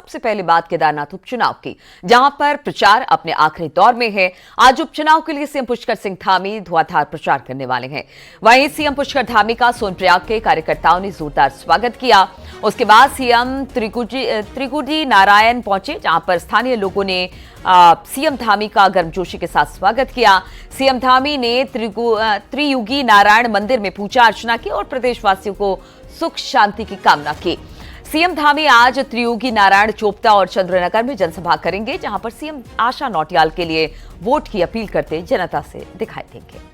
सबसे पहली बात केदारनाथ उपचुनाव की, जहां पर प्रचार अपने आखिरी दौर में है। आज उपचुनाव के लिए सीएम पुष्कर सिंह धामी धुआंधार प्रचार करने वाले हैं। वहीं सीएम पुष्कर धामी का सोनप्रयाग के कार्यकर्ताओं ने जोरदार स्वागत किया। उसके बाद सीएम त्रिकुटी नारायण पहुंचे, जहां पर स्थानीय लोगों ने सीएम धामी का गर्मजोशी के साथ स्वागत किया। सीएम धामी ने त्रियुगी नारायण मंदिर में पूजा अर्चना की और प्रदेशवासियों को सुख शांति की कामना की। सीएम धामी आज त्रियुगी नारायण चोपता और चंद्रनगर में जनसभा करेंगे, जहां पर सीएम आशा नौटियाल के लिए वोट की अपील करते जनता से दिखाई देंगे।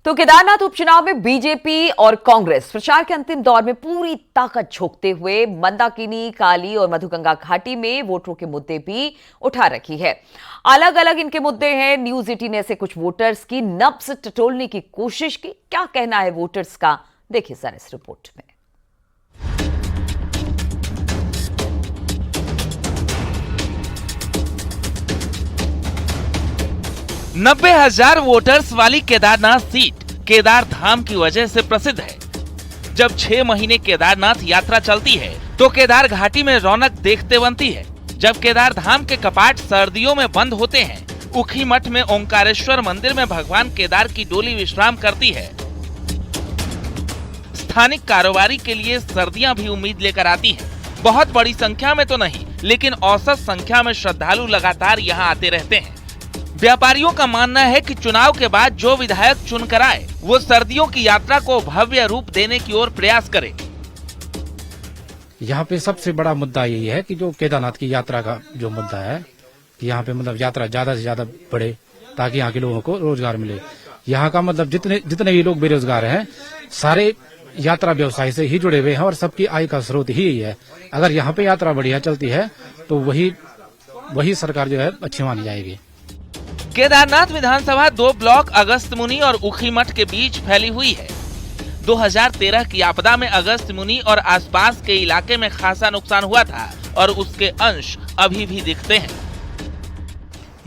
तो केदारनाथ उपचुनाव में बीजेपी और कांग्रेस प्रचार के अंतिम दौर में पूरी ताकत झोंकते हुए मंदाकिनी, काली और मधुगंगा घाटी में वोटरों के मुद्दे भी उठा रखी है। अलग अलग इनके मुद्दे हैं। न्यूज 18 ने ऐसे कुछ वोटर्स की नब्ज टटोलने की कोशिश की। क्या कहना है वोटर्स का, देखिए जरा इस रिपोर्ट में। 90,000 वोटर्स वाली केदारनाथ सीट केदार धाम की वजह से प्रसिद्ध है। जब 6 महीने केदारनाथ यात्रा चलती है तो केदार घाटी में रौनक देखते बनती है। जब केदार धाम के कपाट सर्दियों में बंद होते हैं, उखी मठ में ओंकारेश्वर मंदिर में भगवान केदार की डोली विश्राम करती है। स्थानिक कारोबारी के लिए सर्दियां भी उम्मीद लेकर आती हैं। बहुत बड़ी संख्या में तो नहीं, लेकिन औसत संख्या में श्रद्धालु लगातार यहाँ आते रहते हैं। व्यापारियों का मानना है कि चुनाव के बाद जो विधायक चुनकर आए, वो सर्दियों की यात्रा को भव्य रूप देने की ओर प्रयास करे। यहाँ पे सबसे बड़ा मुद्दा यही है कि जो केदारनाथ की यात्रा का जो मुद्दा है कि यहाँ पे मतलब यात्रा ज्यादा से ज्यादा बढ़े, ताकि यहाँ के लोगों को रोजगार मिले। यहाँ का मतलब जितने भी लोग बेरोजगार हैं, सारे यात्रा व्यवसाय से ही जुड़े हुए हैं और सबकी आय का स्रोत ही यही है। अगर यहाँ पे यात्रा बढ़िया चलती है तो वही सरकार जो है अच्छी मानी जाएगी। केदारनाथ विधानसभा 2 ब्लॉक अगस्त मुनि और उखी मठ के बीच फैली हुई है। 2013 की आपदा में अगस्त मुनि और आसपास के इलाके में खासा नुकसान हुआ था और उसके अंश अभी भी दिखते हैं।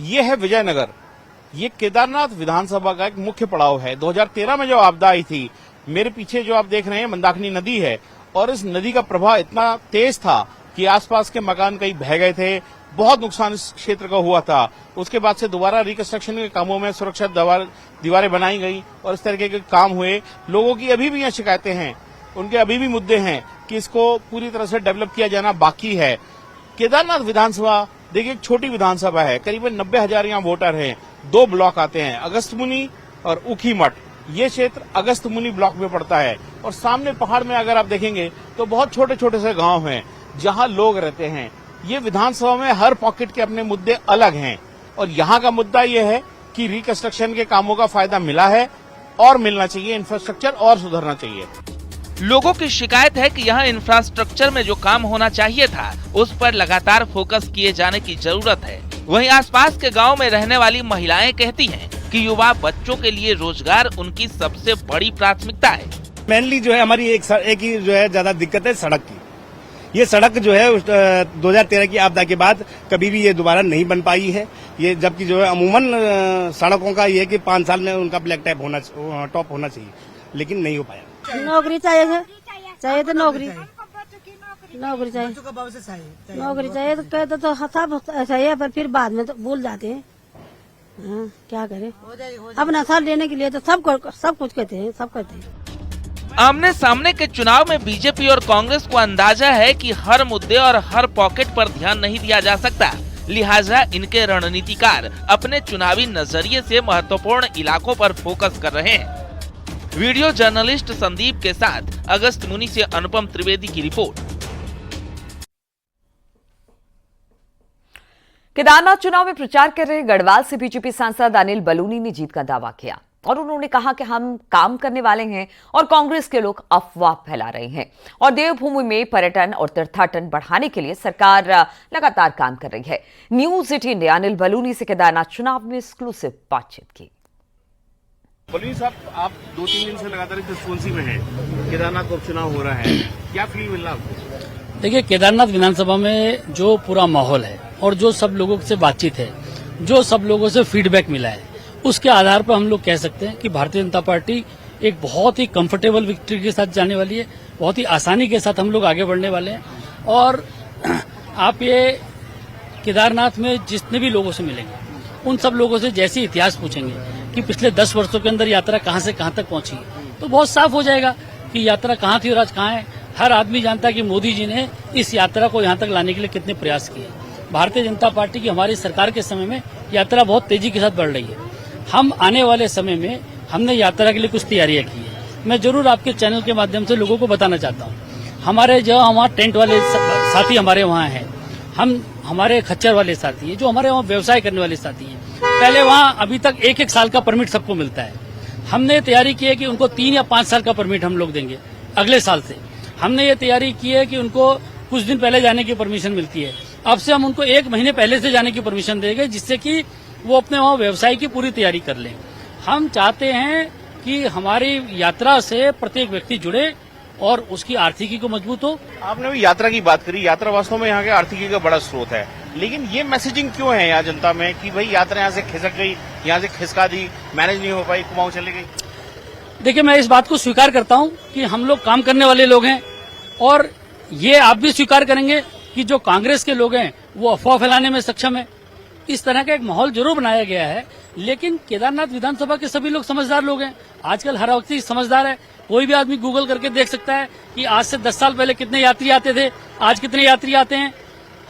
ये है विजयनगर। ये केदारनाथ विधानसभा का एक मुख्य पड़ाव है। 2013 में जो आपदा आई थी, मेरे पीछे जो आप देख रहे हैं मंदाकिनी नदी है, और इस नदी का प्रवाह इतना तेज था कि आसपास के मकान कई बह गए थे। बहुत नुकसान इस क्षेत्र का हुआ था। उसके बाद से दोबारा रिकंस्ट्रक्शन के कामों में सुरक्षा दीवारें बनाई गई और इस तरीके के काम हुए। लोगों की अभी भी यहाँ शिकायतें हैं, उनके अभी भी मुद्दे हैं कि इसको पूरी तरह से डेवलप किया जाना बाकी है। केदारनाथ विधानसभा देखिए एक छोटी विधानसभा है, करीबन 90,000 यहाँ वोटर हैं। 2 ब्लॉक आते हैं, अगस्त मुनि और उखी मठ। ये क्षेत्र अगस्त मुनि ब्लॉक में पड़ता है और सामने पहाड़ में अगर आप देखेंगे तो बहुत छोटे छोटे से गांव हैं जहां लोग रहते हैं। ये विधानसभा में हर पॉकेट के अपने मुद्दे अलग हैं और यहाँ का मुद्दा ये है कि रिकंस्ट्रक्शन के कामों का फायदा मिला है और मिलना चाहिए, इंफ्रास्ट्रक्चर और सुधरना चाहिए। लोगों की शिकायत है कि यहाँ इंफ्रास्ट्रक्चर में जो काम होना चाहिए था, उस पर लगातार फोकस किए जाने की जरूरत है। वहीं आसपास के गांव में रहने वाली महिलाएं कहती हैं कि युवा बच्चों के लिए रोजगार उनकी सबसे बड़ी प्राथमिकता है। मेनली जो है हमारी एक ही जो है ज्यादा दिक्कत है सड़क की। ये सड़क जो है 2013 की आपदा के बाद कभी भी ये दोबारा नहीं बन पाई है। ये जबकि जो है अमूमन सड़कों का ये है कि 5 साल में उनका ब्लैक टॉप होना चाहिए, लेकिन नहीं हो पाया। नौकरी चाहिए तो नौकरी चाहिए तो कहते तो सब चाहिए, पर फिर बाद में तो भूल जाते हैं। क्या करें, अपना साथ लेने के लिए तो सब कुछ कहते हैं, सब कहते हैं। आमने सामने के चुनाव में बीजेपी और कांग्रेस को अंदाजा है कि हर मुद्दे और हर पॉकेट पर ध्यान नहीं दिया जा सकता, लिहाजा इनके रणनीतिकार अपने चुनावी नजरिए से महत्वपूर्ण इलाकों पर फोकस कर रहे हैं। वीडियो जर्नलिस्ट संदीप के साथ अगस्त मुनि से अनुपम त्रिवेदी की रिपोर्ट। केदारनाथ चुनाव में प्रचार कर रहे गढ़वाल से बीजेपी सांसद अनिल बलूनी ने जीत का दावा किया और उन्होंने कहा कि हम काम करने वाले हैं और कांग्रेस के लोग अफवाह फैला रहे हैं और देवभूमि में पर्यटन और तीर्थाटन बढ़ाने के लिए सरकार लगातार काम कर रही है। न्यूज 18 ने अनिल बलूनी से केदारनाथ चुनाव में एक्सक्लूसिव बातचीत की। बलूनी साहब, आप 2-3 दिन से लगातार फ्रीक्वेंसी में हैं, केदारनाथ का उपचुनाव हो रहा है, क्या फील मिल रहा आपको? देखिए, केदारनाथ विधानसभा में जो पूरा माहौल है और जो सब लोगों से बातचीत है, जो सब लोगों से फीडबैक मिला है, उसके आधार पर हम लोग कह सकते हैं कि भारतीय जनता पार्टी एक बहुत ही कंफर्टेबल विक्ट्री के साथ जाने वाली है, बहुत ही आसानी के साथ हम लोग आगे बढ़ने वाले हैं। और आप ये केदारनाथ में जितने भी लोगों से मिलेंगे, उन सब लोगों से जैसे इतिहास पूछेंगे कि पिछले 10 वर्षों के अंदर यात्रा कहां से कहां तक पहुंची, तो बहुत साफ हो जाएगा कि यात्रा कहां थी और आज कहां है। हर आदमी जानता है कि मोदी जी ने इस यात्रा को यहां तक लाने के लिए कितने प्रयास किए। भारतीय जनता पार्टी की हमारी सरकार के समय में यात्रा बहुत तेजी के साथ बढ़ रही है। हम आने वाले समय में हमने यात्रा के लिए कुछ तैयारियां की है। मैं जरूर आपके चैनल के माध्यम से लोगों को बताना चाहता हूँ। हमारे जो हमारे टेंट वाले साथी हमारे वहाँ हैं, हमारे खच्चर वाले साथी हैं, जो हमारे वहाँ व्यवसाय करने वाले साथी हैं, पहले वहाँ अभी तक 1-1 साल का परमिट सबको मिलता है। हमने तैयारी की है कि उनको 3 या 5 साल का परमिट हम लोग देंगे अगले साल से। हमने ये तैयारी की है कि उनको कुछ दिन पहले जाने की परमिशन मिलती है, अब से हम उनको 1 महीने पहले से जाने की परमिशन देंगे, जिससे कि वो अपने वहाँ व्यवसाय की पूरी तैयारी कर लें। हम चाहते हैं कि हमारी यात्रा से प्रत्येक व्यक्ति जुड़े और उसकी आर्थिकी को मजबूत हो। आपने भी यात्रा की बात करी, यात्रा वास्तव में यहाँ के आर्थिकी का बड़ा स्रोत है, लेकिन ये मैसेजिंग क्यों है यहाँ जनता में कि भाई यात्रा यहाँ से खिसक गई, यहाँ से खिसका दी, मैनेज नहीं हो पाई, कुमाऊं चली गई? देखिए, मैं इस बात को स्वीकार करता हूँ कि हम लोग काम करने वाले लोग हैं, और ये आप भी स्वीकार करेंगे कि जो कांग्रेस के लोग हैं वो अफवाह फैलाने में सक्षम है। इस तरह का एक माहौल जरूर बनाया गया है, लेकिन केदारनाथ विधानसभा के सभी लोग समझदार लोग हैं। आजकल हर व्यक्ति समझदार है। कोई भी आदमी गूगल करके देख सकता है कि आज से 10 साल पहले कितने यात्री आते थे, आज कितने यात्री आते हैं।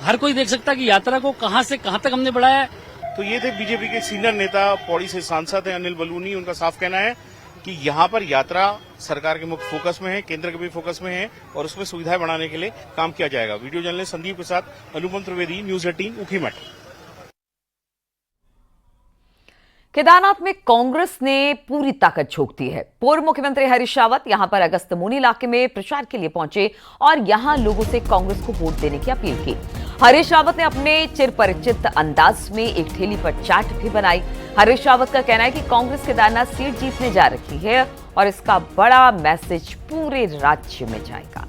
हर कोई देख सकता है कि यात्रा को कहां से कहां तक हमने बढ़ाया है। तो ये थे बीजेपी के सीनियर नेता, पौड़ी से सांसद हैं अनिल बलूनी। उनका साफ कहना है कि यहाँ पर यात्रा सरकार के मुख्य फोकस में है, केंद्र के भी फोकस में है, और उसमें सुविधाएं बढ़ाने के लिए काम किया जाएगा। वीडियो जर्नलिस्ट संदीप के साथ अनुपम त्रिवेदी, न्यूज 18 ऊखीमठ। केदारनाथ में कांग्रेस ने पूरी ताकत झोंक दी है। पूर्व मुख्यमंत्री हरीश रावत यहां पर अगस्त्यमुनि इलाके में प्रचार के लिए पहुंचे और यहां लोगों से कांग्रेस को वोट देने की अपील की। हरीश रावत ने अपने चिरपरिचित अंदाज में एक ठेली पर चाट भी बनाई। हरीश रावत का कहना है कि कांग्रेस केदारनाथ सीट जीतने जा रही है और इसका बड़ा मैसेज पूरे राज्य में जाएगा।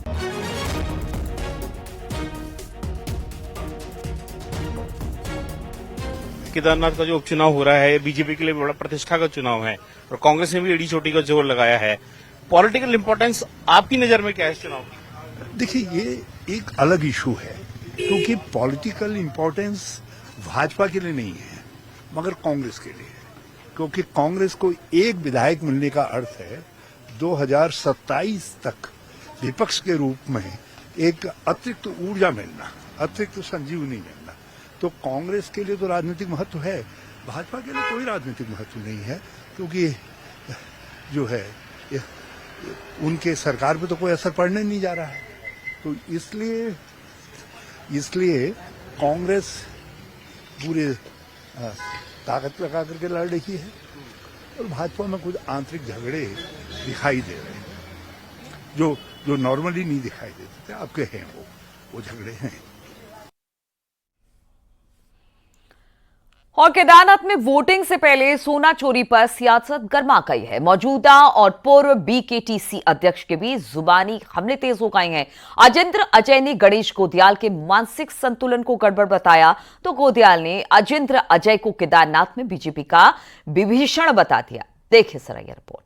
केदारनाथ का जो उपचुनाव हो रहा है, बीजेपी के लिए बड़ा प्रतिष्ठा का चुनाव है और कांग्रेस ने भी एड़ी चोटी का जोर लगाया है। पॉलिटिकल इंपॉर्टेंस आपकी नजर में क्या है इस चुनाव की? देखिए, ये एक अलग इशू है, क्योंकि पॉलिटिकल इंपॉर्टेंस भाजपा के लिए नहीं है मगर कांग्रेस के लिए है। क्योंकि कांग्रेस को एक विधायक मिलने का अर्थ है 2027 तक विपक्ष के रूप में एक अतिरिक्त ऊर्जा मिलना, अतिरिक्त संजीवनी मिलना। तो कांग्रेस के लिए तो राजनीतिक महत्व है, भाजपा के लिए कोई राजनीतिक महत्व नहीं है, क्योंकि जो है उनके सरकार पे तो कोई असर पड़ने नहीं जा रहा है। तो इसलिए कांग्रेस पूरे ताकत लगा करके लड़ रही है और भाजपा में कुछ आंतरिक झगड़े दिखाई दे रहे हैं जो नॉर्मली नहीं दिखाई देते थे। आपके हैं वो झगड़े हैं। और केदारनाथ में वोटिंग से पहले सोना चोरी पर सियासत गर्मा गई है। मौजूदा और पूर्व बीकेटीसी अध्यक्ष के बीच जुबानी हमले तेज हो गए हैं। अजेंद्र अजय ने गणेश गोदियाल के मानसिक संतुलन को गड़बड़ बताया तो गोदियाल ने अजेंद्र अजय को केदारनाथ में बीजेपी का विभीषण बता दिया। देखिए जरा यह रिपोर्ट।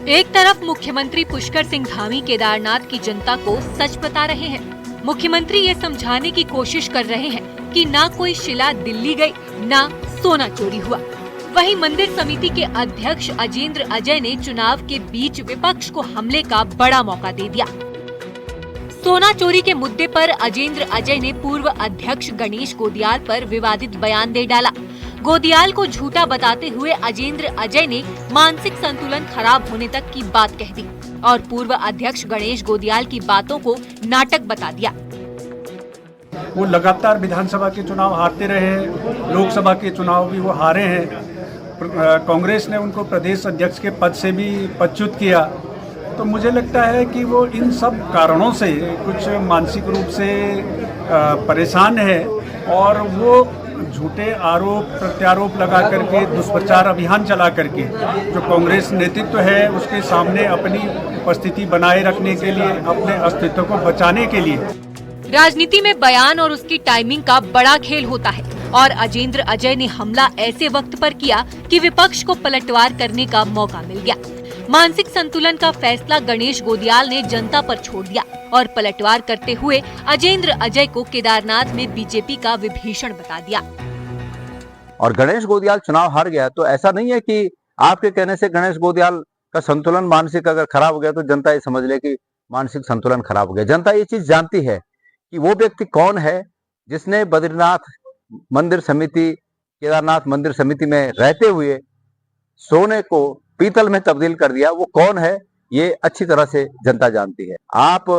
एक तरफ मुख्यमंत्री पुष्कर सिंह धामी केदारनाथ की जनता को सच बता रहे हैं। मुख्यमंत्री ये समझाने की कोशिश कर रहे हैं कि ना कोई शिला दिल्ली गई, ना सोना चोरी हुआ। वहीं मंदिर समिति के अध्यक्ष अजेंद्र अजय ने चुनाव के बीच विपक्ष को हमले का बड़ा मौका दे दिया। सोना चोरी के मुद्दे पर अजेंद्र अजय ने पूर्व अध्यक्ष गणेश गोदियाल पर विवादित बयान दे डाला। गोदियाल को झूठा बताते हुए अजेंद्र अजय ने मानसिक संतुलन खराब होने तक की बात कह दी और पूर्व अध्यक्ष गणेश गोदियाल की बातों को नाटक बता दिया। वो लगातार विधानसभा के चुनाव हारते रहे, लोकसभा के चुनाव भी वो हारे हैं। कांग्रेस ने उनको प्रदेश अध्यक्ष के पद से भी पदच्युत किया। तो मुझे लगता है कि वो इन सब कारणों से कुछ मानसिक रूप से परेशान है और वो झूठे आरोप प्रत्यारोप लगा करके दुष्प्रचार अभियान चला करके जो कांग्रेस नेतृत्व है उसके सामने अपनी उपस्थिति बनाए रखने के लिए, अपने अस्तित्व को बचाने के लिए। राजनीति में बयान और उसकी टाइमिंग का बड़ा खेल होता है और अजेंद्र अजय ने हमला ऐसे वक्त पर किया कि विपक्ष को पलटवार करने का मौका मिल गया। मानसिक संतुलन का फैसला गणेश गोदियाल ने जनता पर छोड़ दिया और पलटवार करते हुए अजेंद्र अजय को केदारनाथ में बीजेपी का विभीषण बता दिया। और गणेश गोदियाल चुनाव हार गया तो ऐसा नहीं है कि आपके कहने से गणेश गोदियाल का संतुलन मानसिक अगर खराब हो गया तो जनता ये समझ ले कि मानसिक संतुलन खराब हो गया। जनता ये चीज जानती है कि वो व्यक्ति कौन है जिसने बद्रीनाथ मंदिर समिति, केदारनाथ मंदिर समिति में रहते हुए सोने को पीतल में तब्दील कर दिया। वो कौन है ये अच्छी तरह से जनता जानती है। आप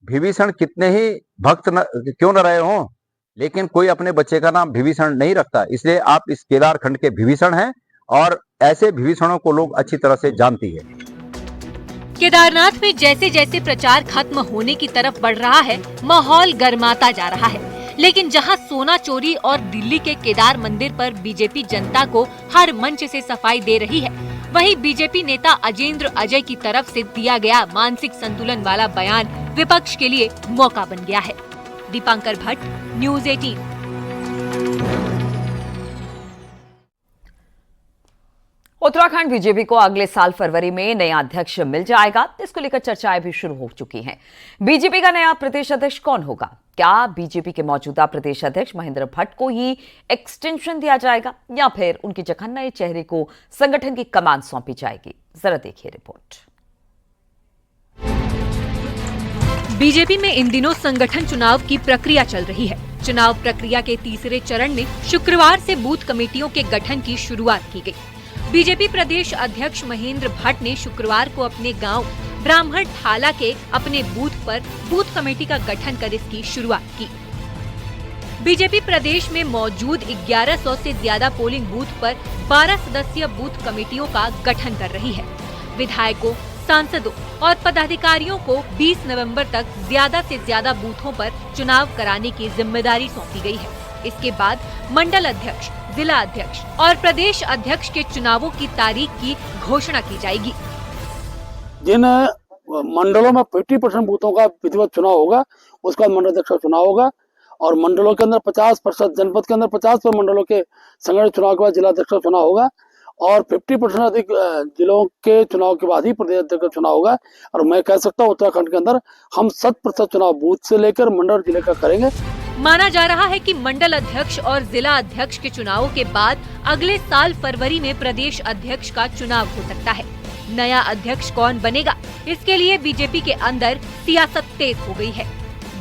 विभीषण कितने ही भक्त क्यों न रहे हों, लेकिन कोई अपने बच्चे का नाम विभीषण नहीं रखता। इसलिए आप इस केदार खंड के विभीषण हैं और ऐसे विभीषणों को लोग अच्छी तरह से जानती है। केदारनाथ में जैसे जैसे प्रचार खत्म होने की तरफ बढ़ रहा है, माहौल गर्माता जा रहा है। लेकिन जहां सोना चोरी और दिल्ली के केदार मंदिर पर बीजेपी जनता को हर मंच से सफाई दे रही है, वहीं बीजेपी नेता अजेंद्र अजय की तरफ से दिया गया मानसिक संतुलन वाला बयान विपक्ष के लिए मौका बन गया है। दीपांकर भट्ट, न्यूज़ 18। उत्तराखंड बीजेपी को अगले साल फरवरी में नया अध्यक्ष मिल जाएगा। इसको लेकर चर्चाएं भी शुरू हो चुकी हैं। बीजेपी का नया प्रदेश अध्यक्ष कौन होगा? क्या बीजेपी के मौजूदा प्रदेश अध्यक्ष महेंद्र भट्ट को ही एक्सटेंशन दिया जाएगा या फिर उनकी जगह नए चेहरे को संगठन की कमान सौंपी जाएगी? जरा देखिए रिपोर्ट। बीजेपी में इन दिनों संगठन चुनाव की प्रक्रिया चल रही है। चुनाव प्रक्रिया के तीसरे चरण में शुक्रवार से बूथ कमेटियों के गठन की शुरुआत की गई। बीजेपी प्रदेश अध्यक्ष महेंद्र भट्ट ने शुक्रवार को अपने गांव ब्राह्मण ठाला के अपने बूथ पर बूथ कमेटी का गठन कर इसकी शुरुआत की। बीजेपी प्रदेश में मौजूद 1100 से ज्यादा पोलिंग बूथ पर 12 सदस्यीय बूथ कमेटियों का गठन कर रही है। विधायकों, सांसदों और पदाधिकारियों को 20 नवंबर तक ज्यादा से ज्यादा बूथों पर चुनाव कराने की जिम्मेदारी सौंपी गई है। इसके बाद मंडल अध्यक्ष, जिला अध्यक्ष और प्रदेश अध्यक्ष के चुनावों की तारीख की घोषणा की जाएगी। जिन मंडलों में 50% बूथों का विधिवत चुनाव होगा, उसका मंडल अध्यक्ष का चुनाव होगा और मंडलों के अंदर 50%, जनपद के अंदर 50% मंडलों के संगठित चुनाव के बाद जिला अध्यक्ष का चुनाव होगा और 50% अधिक जिलों के चुनाव के बाद ही प्रदेश अध्यक्ष का चुनाव होगा। और मैं कह सकता हूँ उत्तराखंड के अंदर हम 100% चुनाव बूथ से लेकर मंडल जिले का करेंगे। माना जा रहा है कि मंडल अध्यक्ष और जिला अध्यक्ष के चुनावों के बाद अगले साल फरवरी में प्रदेश अध्यक्ष का चुनाव हो सकता है। नया अध्यक्ष कौन बनेगा, इसके लिए बीजेपी के अंदर सियासत तेज हो गई है।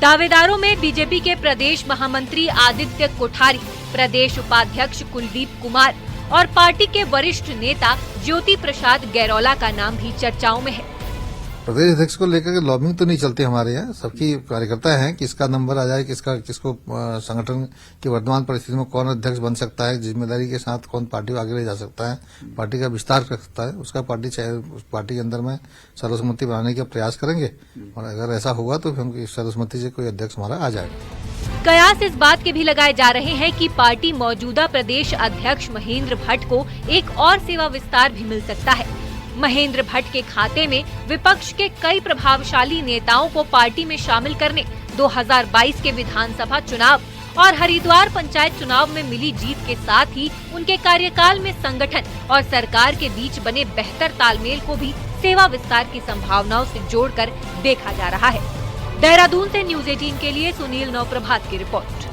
दावेदारों में बीजेपी के प्रदेश महामंत्री आदित्य कोठारी, प्रदेश उपाध्यक्ष कुलदीप कुमार और पार्टी के वरिष्ठ नेता ज्योति प्रसाद गैरोला का नाम भी चर्चाओं में है। प्रदेश अध्यक्ष को लेकर के लॉबिंग तो नहीं चलती हमारे यहाँ। सबकी कार्यकर्ता है किसका नंबर आ जाए, किसको संगठन की वर्तमान परिस्थिति में कौन अध्यक्ष बन सकता है, जिम्मेदारी के साथ कौन पार्टी को आगे ले जा सकता है, पार्टी का विस्तार कर सकता है, उसका पार्टी के अंदर में सर्वसम्मति बनाने का प्रयास करेंगे और अगर ऐसा होगा तो हम सर्वसम्मति से कोई अध्यक्ष हमारा आ जाएगा। कयास इस बात के भी लगाए जा रहे हैं कि पार्टी मौजूदा प्रदेश अध्यक्ष महेंद्र भट्ट को एक और सेवा विस्तार भी मिल सकता है। महेंद्र भट्ट के खाते में विपक्ष के कई प्रभावशाली नेताओं को पार्टी में शामिल करने, 2022 के विधानसभा चुनाव और हरिद्वार पंचायत चुनाव में मिली जीत के साथ ही उनके कार्यकाल में संगठन और सरकार के बीच बने बेहतर तालमेल को भी सेवा विस्तार की संभावनाओं से जोड़कर देखा जा रहा है। देहरादून से न्यूज़ 18 के लिए सुनील नवप्रभात की रिपोर्ट।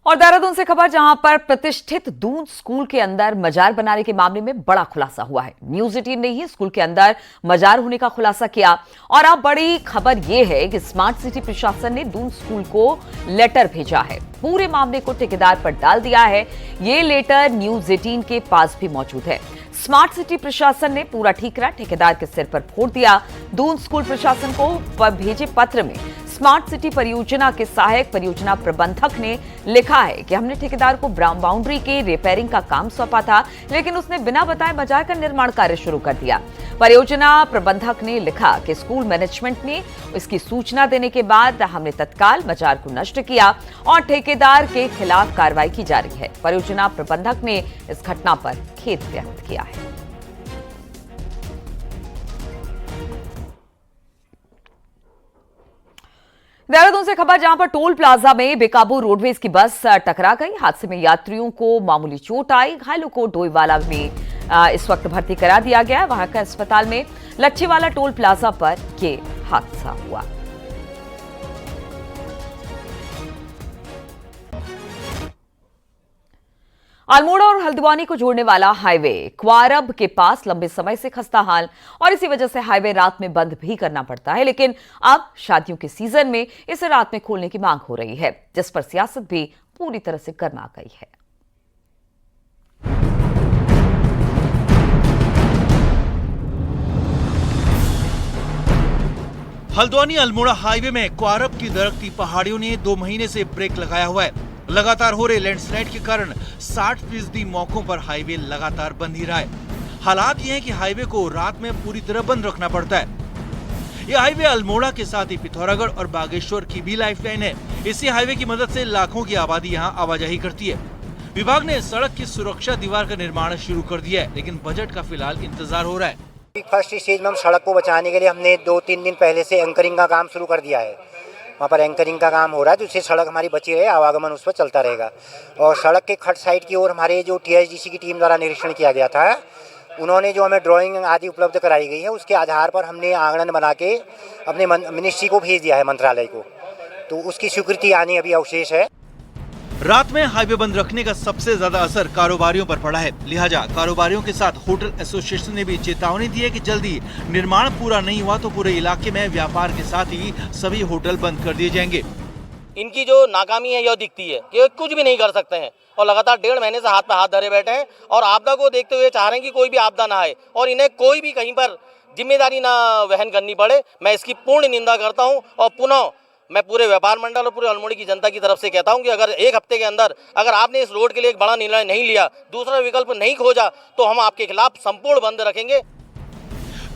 और देहरादून से खबर, जहां पर प्रतिष्ठित दून स्कूल के अंदर मजार बनाने के मामले में बड़ा खुलासा हुआ है। न्यूज़ 18 ने ही स्कूल के अंदर मजार होने का खुलासा किया और अब बड़ी खबर यह है कि स्मार्ट सिटी प्रशासन ने दून स्कूल को लेटर भेजा है। पूरे मामले को ठेकेदार पर डाल दिया है। ये लेटर न्यूज़ 18 के पास भी मौजूद है। स्मार्ट सिटी प्रशासन ने पूरा ठीकरा ठेकेदार के सिर पर फोड़ दिया। दून स्कूल प्रशासन को भेजे पत्र में स्मार्ट सिटी परियोजना के सहायक परियोजना प्रबंधक ने लिखा है कि हमने ठेकेदार को बाउंड्री के रिपेयरिंग का काम सौंपा था, लेकिन उसने बिना बताए मजार का निर्माण कार्य शुरू कर दिया। परियोजना प्रबंधक ने लिखा कि स्कूल मैनेजमेंट ने इसकी सूचना देने के बाद हमने तत्काल मजार को नष्ट किया और ठेकेदार के खिलाफ कार्रवाई की जा रही है। परियोजना प्रबंधक ने इस घटना पर खेद व्यक्त किया है। देहरादून से खबर, जहां पर टोल प्लाजा में बेकाबू रोडवेज की बस टकरा गई। हादसे में यात्रियों को मामूली चोट आई। घायलों को डोईवाला में इस वक्त भर्ती करा दिया गया है। वहां का अस्पताल में लच्छीवाला टोल प्लाजा पर यह हादसा हुआ। अल्मोड़ा और हल्द्वानी को जोड़ने वाला हाईवे क्वारब के पास लंबे समय से खस्ता हाल, और इसी वजह से हाईवे रात में बंद भी करना पड़ता है। लेकिन अब शादियों के सीजन में इसे रात में खोलने की मांग हो रही है, जिस पर सियासत भी पूरी तरह से गर्मा गई है। हल्द्वानी अल्मोड़ा हाईवे में क्वारब की दरख्ती पहाड़ियों ने 2 महीने से ब्रेक लगाया हुआ है। लगातार हो रहे लैंडस्लाइड के कारण 60% मौकों पर हाईवे लगातार बंद ही रहा है। हालात ये हैं कि हाईवे को रात में पूरी तरह बंद रखना पड़ता है। ये हाईवे अल्मोड़ा के साथ ही पिथौरागढ़ और बागेश्वर की भी लाइफलाइन है। इसी हाईवे की मदद से लाखों की आबादी यहाँ आवाजाही करती है। विभाग ने सड़क की सुरक्षा दीवार का निर्माण शुरू कर दिया है, लेकिन बजट का फिलहाल इंतजार हो रहा है। फर्स्ट स्टेज में हम सड़क को बचाने के लिए हमने 2-3 दिन पहले से एंकरिंग का काम शुरू कर दिया है। वहाँ पर एंकरिंग का काम हो रहा है, जिससे सड़क हमारी बची रहे, आवागमन उस पर चलता रहेगा। और सड़क के खट साइड की ओर हमारे जो TSDC की टीम द्वारा निरीक्षण किया गया था, उन्होंने जो हमें ड्राइंग आदि उपलब्ध कराई गई है, उसके आधार पर हमने आंगन बना के अपने मिनिस्ट्री को भेज दिया है, मंत्रालय को। तो उसकी स्वीकृति आनी अभी अवशेष है। रात में हाईवे बंद रखने का सबसे ज्यादा असर कारोबारियों पर पड़ा है। लिहाजा कारोबारियों के साथ होटल एसोसिएशन ने भी चेतावनी दी है कि जल्दी निर्माण पूरा नहीं हुआ तो पूरे इलाके में व्यापार के साथ ही सभी होटल बंद कर दिए जाएंगे। इनकी जो नाकामी है यह दिखती है कि कुछ भी नहीं कर सकते हैं और लगातार 1.5 महीने से हाथ पे हाथ धरे बैठे हैं और आपदा को देखते हुए चाह रहे हैं कि कोई भी आपदा ना आए और इन्हें कोई भी कहीं पर जिम्मेदारी ना वहन करनी पड़े। मैं इसकी पूर्ण निंदा करता हूँ और पुनः मैं पूरे व्यापार मंडल और पूरे अल्मोड़ा की जनता की तरफ से कहता हूं कि अगर 1 हफ्ते के अंदर अगर आपने इस रोड के लिए एक बड़ा निर्णय नहीं लिया, दूसरा विकल्प नहीं खोजा, तो हम आपके खिलाफ संपूर्ण बंद रखेंगे।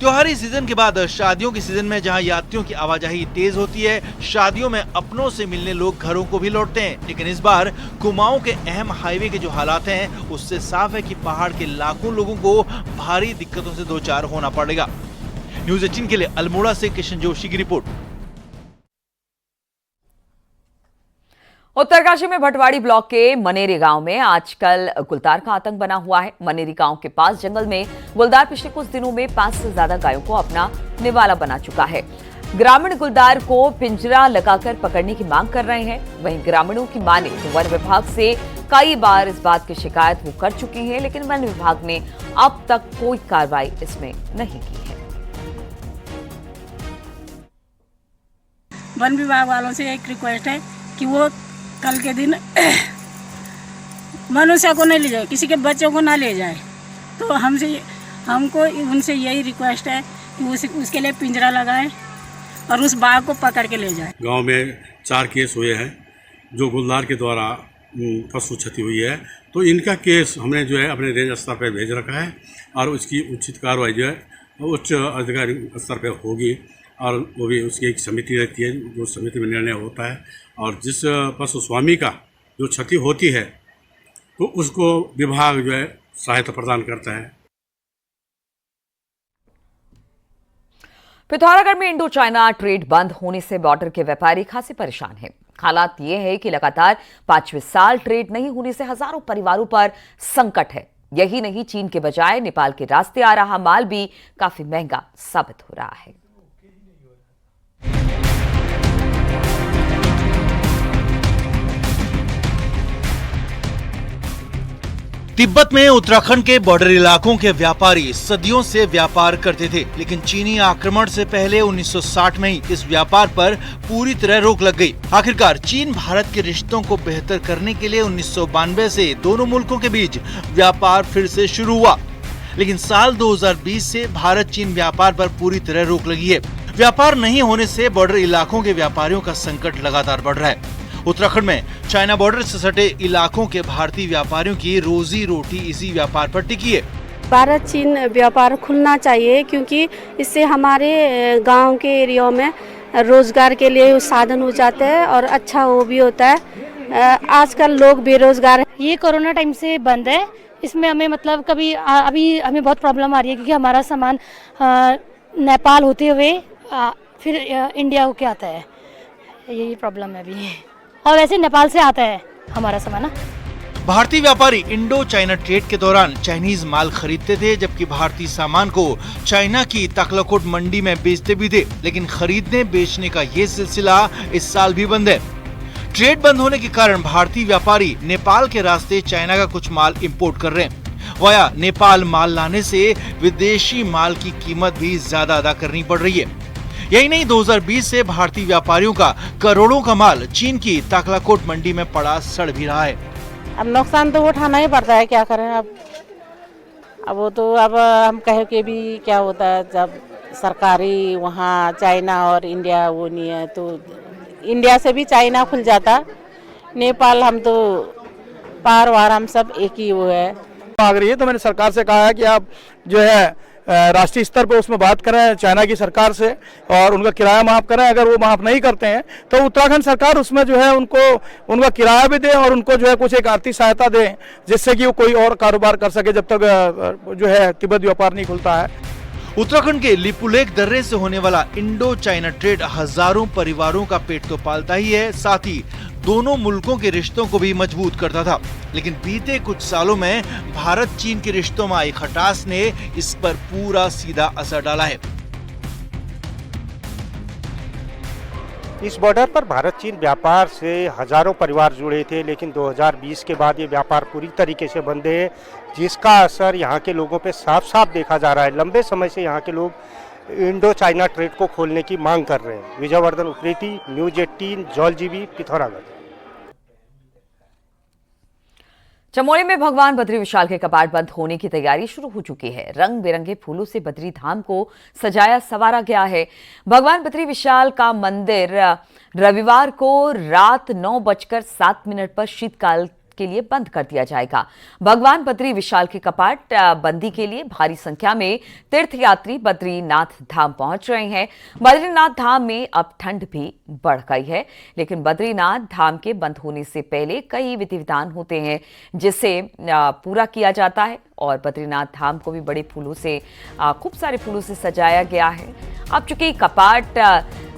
त्योहारी सीजन के बाद शादियों के सीजन में जहां यात्रियों की आवाजाही तेज होती है, शादियों में अपनों से मिलने लोग घरों को भी लौटते हैं। लेकिन इस बार कुमाऊं के अहम हाईवे के जो हालात हैं, उससे साफ है कि पहाड़ के लाखों लोगों को भारी दिक्कतों से दो चार होना पड़ेगा। न्यूज़ 18 के लिए अल्मोड़ा से किशन जोशी की रिपोर्ट। उत्तरकाशी में भटवाड़ी ब्लॉक के मनेरी गांव में आजकल गुलदार का आतंक बना हुआ है। मनेरी गांव के पास जंगल में गुलदार पिछले कुछ दिनों में 5 से ज्यादा गायों को अपना निवाला बना चुका है। ग्रामीण गुलदार को पिंजरा लगाकर पकड़ने की मांग कर रहे हैं। वहीं ग्रामीणों की माने तो वन विभाग से कई बार इस बात की शिकायत वो कर चुके हैं, लेकिन वन विभाग ने अब तक कोई कार्रवाई इसमें नहीं की है। वन विभाग वालों से एक रिक्वेस्ट है कि वो कल के दिन मनुष्य को नहीं ले जाए, किसी के बच्चों को ना ले जाए। तो हमको उनसे यही रिक्वेस्ट है कि उसके लिए पिंजरा लगाएं और उस बाघ को पकड़ के ले जाए। गांव में 4 केस हुए हैं जो गुलदार के द्वारा पशु क्षति हुई है, तो इनका केस हमने जो है अपने रेंज स्तर पर भेज रखा है और उसकी उचित कार्रवाई जो है उच्च अधिकारी स्तर पर होगी। और वो भी उसकी एक समिति रहती है, जो समिति में निर्णय होता है और जिस पशु स्वामी का जो क्षति होती है तो उसको विभाग जो है सहायता प्रदान करता है। पिथौरागढ़ में इंडो चाइना ट्रेड बंद होने से बॉर्डर के व्यापारी खासे परेशान हैं। हालात ये है कि लगातार 5वें साल ट्रेड नहीं होने से हजारों परिवारों पर संकट है। यही नहीं, चीन के बजाय नेपाल के रास्ते आ रहा माल भी काफी महंगा साबित हो रहा है। तिब्बत में उत्तराखंड के बॉर्डर इलाकों के व्यापारी सदियों से व्यापार करते थे, लेकिन चीनी आक्रमण से पहले 1960 में ही इस व्यापार पर पूरी तरह रोक लग गई। आखिरकार चीन भारत के रिश्तों को बेहतर करने के लिए 1992 से दोनों मुल्कों के बीच व्यापार फिर से शुरू हुआ, लेकिन साल 2020 से भारत चीन व्यापार पर पूरी तरह रोक लगी है। व्यापार नहीं होने से बॉर्डर इलाकों के व्यापारियों का संकट लगातार बढ़ रहा है। उत्तराखंड में चाइना बॉर्डर से सटे इलाकों के भारतीय व्यापारियों की रोजी रोटी इसी व्यापार पर टिकी है। भारत चीन व्यापार खुलना चाहिए, क्योंकि इससे हमारे गांव के एरिया में रोजगार के लिए साधन हो जाते हैं और अच्छा वो भी होता है। आजकल लोग बेरोजगार हैं। ये कोरोना टाइम से बंद है, इसमें हमें मतलब कभी अभी हमें बहुत प्रॉब्लम आ रही है, क्योंकि हमारा सामान नेपाल होते हुए फिर इंडिया होके आता है। यही प्रॉब्लम है अभी। और वैसे नेपाल से आता है हमारा सामान ना। भारतीय व्यापारी इंडो चाइना ट्रेड के दौरान चाइनीज माल खरीदते थे, जबकि भारतीय सामान को चाइना की ताकलाकोट मंडी में बेचते भी थे। लेकिन खरीदने बेचने का ये सिलसिला इस साल भी बंद है। ट्रेड बंद होने के कारण भारतीय व्यापारी नेपाल के रास्ते चाइना का कुछ माल इंपोर्ट कर रहे हैं। वाया नेपाल माल लाने से विदेशी माल की कीमत भी ज्यादा अदा करनी पड़ रही है। यही नहीं, 2020 से भारतीय व्यापारियों का करोड़ों का माल चीन की ताकलाकोट मंडी में पड़ा सड़ भी रहा है। अब नुकसान तो उठाना ही पड़ता है, क्या करें अब वो तो अब हम कहे के भी क्या होता है, जब सरकारी वहाँ चाइना और इंडिया वो नहीं है तो इंडिया से भी चाइना खुल जाता, नेपाल हम तो पार वार हम सब एक ही वो है। आ रही है तो मैंने सरकार से कहा है कि आप जो है राष्ट्रीय स्तर पर उसमें बात करें चाइना की सरकार से और उनका किराया माफ करें। अगर वो माफ नहीं करते हैं तो उत्तराखंड सरकार उसमें जो है उनको उनका किराया भी दे और उनको जो है कुछ एक आर्थिक सहायता दे, जिससे कि वो कोई और कारोबार कर सके जब तक जो है तिब्बत व्यापार नहीं खुलता है। उत्तराखंड के लिपुलेख दर्रे से होने वाला इंडो चाइना ट्रेड हजारों परिवारों का पेट तो पालता ही है, साथ ही दोनों मुल्कों के रिश्तों को भी मजबूत करता था। लेकिन बीते कुछ सालों में भारत चीन के रिश्तों में आई खटास ने इस पर पूरा सीधा असर डाला है। इस बॉर्डर पर भारत चीन व्यापार से हजारों परिवार जुड़े थे, लेकिन 2020 के बाद ये व्यापार पूरी तरीके से बंद है, जिसका असर यहाँ के लोगों पे साफ साफ देखा जा रहा है। लंबे समय से यहाँ के लोग इंडो चाइना ट्रेड को खोलने की मांग कर रहे हैं। विजयवर्धन उप्रेती, न्यूज 18, जौलजीबी, पिथौरागढ़। चमोली में भगवान बद्री विशाल के कपाट बंद होने की तैयारी शुरू हो चुकी है। रंग बिरंगे फूलों से बद्री धाम को सजाया संवारा गया है। भगवान बद्री विशाल का मंदिर रविवार को रात 9:07 पर शीतकाल के लिए बंद कर दिया जाएगा। भगवान बद्री विशाल के कपाट बंदी के लिए भारी संख्या में तीर्थयात्री बद्रीनाथ धाम पहुंच रहे हैं। बद्रीनाथ धाम में अब ठंड भी बढ़ गई है, लेकिन बद्रीनाथ धाम के बंद होने से पहले कई विधि विधान होते हैं जिसे पूरा किया जाता है और बद्रीनाथ धाम को भी बड़े फूलों से खूब सारे फूलों से सजाया गया है। अब चूंकि कपाट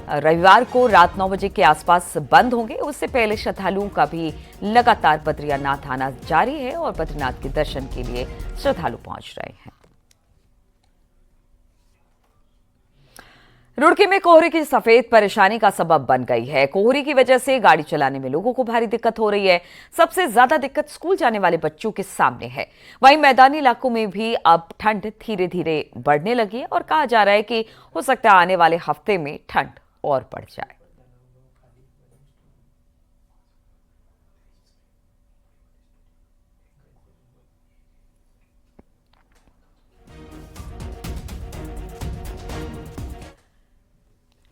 रविवार को रात 9 बजे के आसपास बंद होंगे, उससे पहले श्रद्धालुओं का भी लगातार बद्रीनाथ आना जारी है और बद्रीनाथ के दर्शन के लिए श्रद्धालु पहुंच रहे हैं। रुड़की में कोहरे की सफेद परेशानी का सबब बन गई है। कोहरे की वजह से गाड़ी चलाने में लोगों को भारी दिक्कत हो रही है। सबसे ज्यादा दिक्कत स्कूल जाने वाले बच्चों के सामने है। वहीं मैदानी इलाकों में भी अब ठंड धीरे धीरे बढ़ने लगी है और कहा जा रहा है कि हो सकता है आने वाले हफ्ते में ठंड और बढ़ जाए।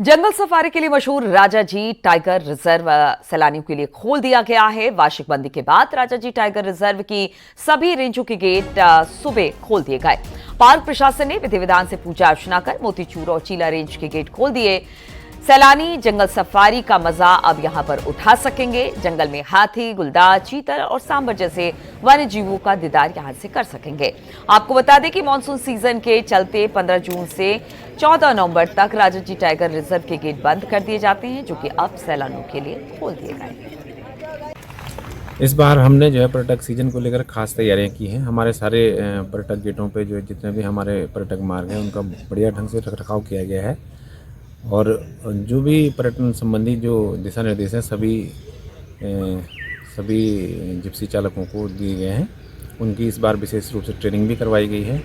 जंगल सफारी के लिए मशहूर राजाजी टाइगर रिजर्व सैलानियों के लिए खोल दिया गया है। वार्षिक बंदी के बाद राजाजी टाइगर रिजर्व की सभी रेंजों के गेट सुबह खोल दिए गए। पार्क प्रशासन ने विधि विधान से पूजा अर्चना कर मोतीचूर और चीला रेंज के गेट खोल दिए। सैलानी जंगल सफारी का मजा अब यहां पर उठा सकेंगे। जंगल में हाथी, गुलदार, चीतल और सांबर जैसे वन्य जीवों का दीदार यहां से कर सकेंगे। आपको बता दें कि मानसून सीजन के चलते 15 जून से 14 नवंबर तक राजाजी टाइगर रिजर्व के गेट बंद कर दिए जाते हैं, जो कि अब सैलानियों के लिए खोल दिए गए हैं। इस बार हमने जो है पर्यटक सीजन को लेकर खास तैयारियां की हैं। हमारे सारे पर्यटक गेटों पे जो जितने भी हमारे पर्यटक मार्ग हैं उनका बढ़िया ढंग से रखरखाव किया गया है और जो भी पर्यटन संबंधी जो दिशा निर्देश हैं सभी जिप्सी चालकों को दिए गए हैं। उनकी इस बार विशेष रूप से ट्रेनिंग भी करवाई गई है।